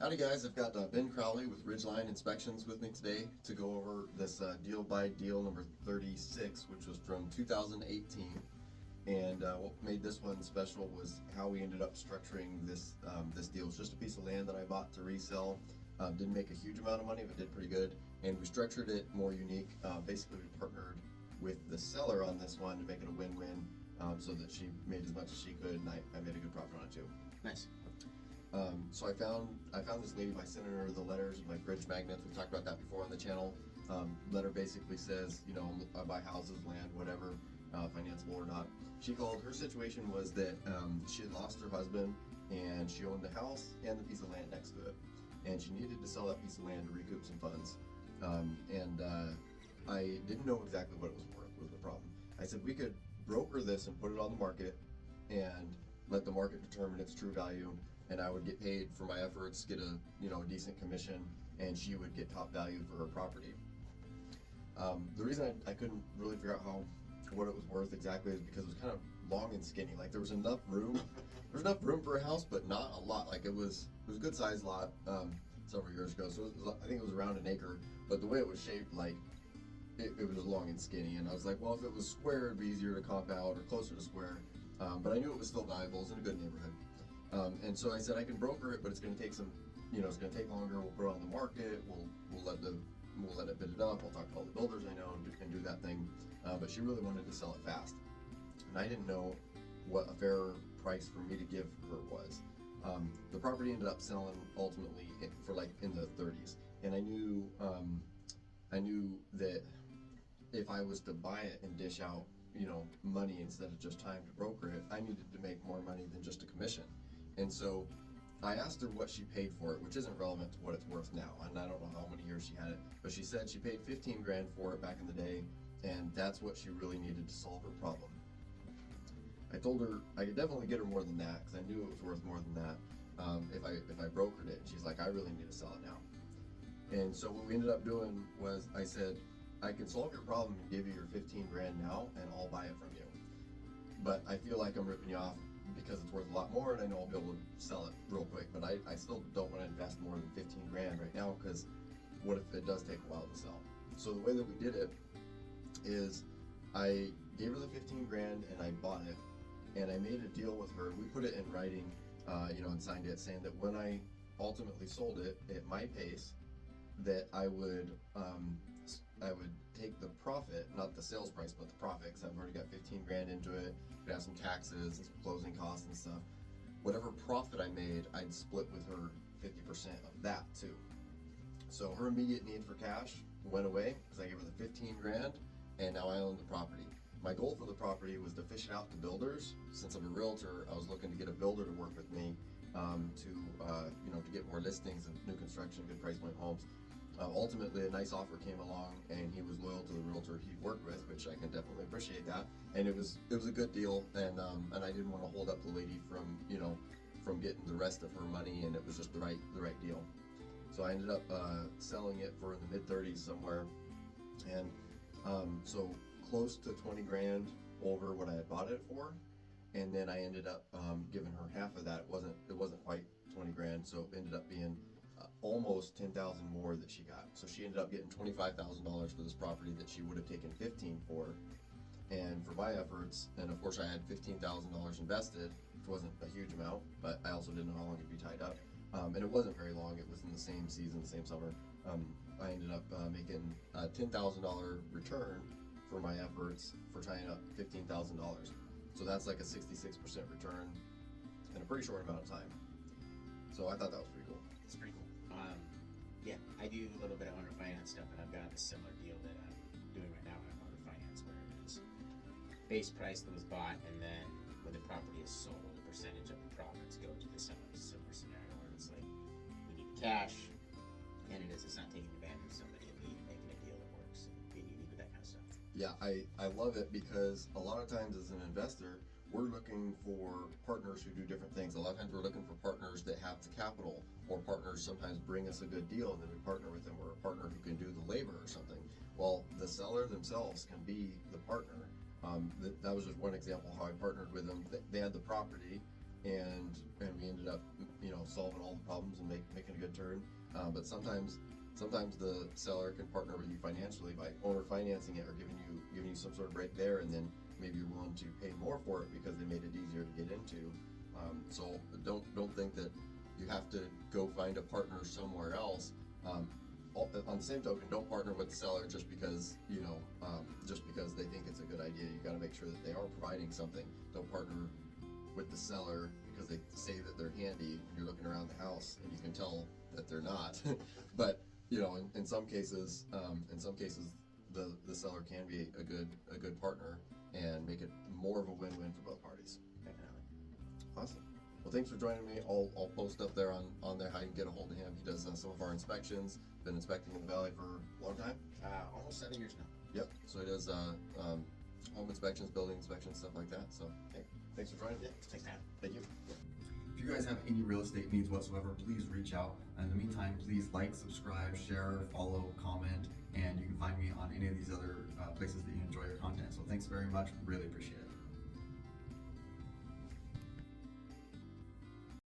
Howdy guys, I've got Ben Crowley with Ridgeline Inspections with me today to go over this deal by deal number 36, which was from 2018. And what made this one special was how we ended up structuring this deal. It's just a piece of land that I bought to resell. Didn't make a huge amount of money, but did pretty good. And we structured it more unique. Basically, we partnered with the seller on this one to make it a win-win, so that she made as much as she could, and I made a good profit on it too. Nice. So I found this lady by sending her the letters, like bridge magnets. We've talked about that before on the channel. Letter basically says, you know, I buy houses, land, whatever, financeable or not. She called. Her situation was that she had lost her husband, and she owned the house and the piece of land next to it, and she needed to sell that piece of land to recoup some funds. I didn't know exactly what it was worth. Was the problem. I said we could broker this and put it on the market, and let the market determine its true value, and I would get paid for my efforts, get a decent commission, and she would get top value for her property. The reason I couldn't really figure out what it was worth exactly is because it was kind of long and skinny. Like there was enough room, for a house, but not a lot. Like it was a good sized lot several years ago. So I think it was around an acre, but the way it was shaped, like it was long and skinny. And I was like, well, if it was square, it'd be easier to comp out or closer to square. But I knew it was still valuable. It was in a good neighborhood. And so I said I can broker it, but it's going to take it's going to take longer. We'll put it on the market. We'll let it bid it up. I'll talk to all the builders I know and do that thing. But she really wanted to sell it fast, and I didn't know what a fair price for me to give her was. The property ended up selling ultimately for like in the 30s, and I knew that if I was to buy it and dish out money instead of just time to broker it, I needed to make more money than just a commission. And so I asked her what she paid for it, which isn't relevant to what it's worth now, and I don't know how many years she had it, but she said she paid 15 grand for it back in the day, and that's what she really needed to solve her problem. I told her I could definitely get her more than that, because I knew it was worth more than that if I brokered it, and she's like, I really need to sell it now. And so what we ended up doing was I said, I can solve your problem and give you your 15 grand now, and I'll buy it from you. But I feel like I'm ripping you off because it's worth a lot more, and I know I'll be able to sell it real quick. But I still don't want to invest more than 15 grand right now, because what if it does take a while to sell? So the way that we did it is I gave her the 15 grand and I bought it, and I made a deal with her. We put it in writing, and signed it, saying that when I ultimately sold it at my pace, that I would take the profit, not the sales price, but the profit, because I've already got 15 grand into it. I'd have some taxes and some closing costs and stuff. Whatever profit I made, I'd split with her 50% of that too. So her immediate need for cash went away because I gave her the 15 grand, and now I own the property. My goal for the property was to fish it out to builders. Since I'm a realtor, I was looking to get a builder to work with me to get more listings of new construction, good price point homes. Ultimately, a nice offer came along, and he was loyal to the realtor he worked with, which I can definitely appreciate that. And it was a good deal, and I didn't want to hold up the lady from getting the rest of her money, and it was just the right deal. So I ended up selling it for in the mid-30s somewhere, and so close to 20 grand over what I had bought it for. And then I ended up giving her half of that. It wasn't quite 20 grand, so it ended up being almost 10,000 more that she got. So she ended up getting $25,000 for this property that she would have taken 15 for. And for my efforts, and of course I had $15,000 invested, which wasn't a huge amount, but I also didn't know how long it'd be tied up. And it wasn't very long. It was in the same season, the same summer. I ended up making a $10,000 return for my efforts for tying up $15,000. So that's like a 66% return in a pretty short amount of time. So I thought that was pretty cool. It's pretty cool. Yeah, I do a little bit of owner finance stuff, and I've got a similar deal that I'm doing right now in owner finance, where it is base price that was bought, and then when the property is sold, a percentage of the profits go to the similar scenario where it's like we need the cash, and it's not taking advantage of somebody in need, making a deal that works, and being unique with that kind of stuff. Yeah, I love it, because a lot of times as an investor, we're looking for partners who do different things. A lot of times we're looking for partners that have the capital, or partners sometimes bring us a good deal and then we partner with them, or a partner who can do the labor or something. Well, the seller themselves can be the partner. That was just one example how I partnered with them. They had the property, and we ended up solving all the problems and making a good turn. But sometimes the seller can partner with you financially by owner financing it or giving you some sort of break there, and then maybe you're willing to pay more for it because they made it easier to get into. So don't think that you have to go find a partner somewhere else. On the same token, don't partner with the seller just because they think it's a good idea. You got to make sure that they are providing something. Don't partner with the seller because they say that they're handy and you're looking around the house and you can tell that they're not. But in some cases, the seller can be a good partner and make it more of a win-win for both parties. Definitely. Awesome. Well, thanks for joining me. I'll post up there on there how you can get a hold of him. He does some of our inspections. Been inspecting in the valley for a long time. Almost 7 years now. Yep. So he does home inspections, building inspections, stuff like that. So hey, thanks for joining me. Thanks, man. Thank you. If you guys have any real estate needs whatsoever, please reach out. In the meantime, please like, subscribe, share, follow, comment, and you can find me on any of these other places that you enjoy your content. So thanks very much. Really appreciate it.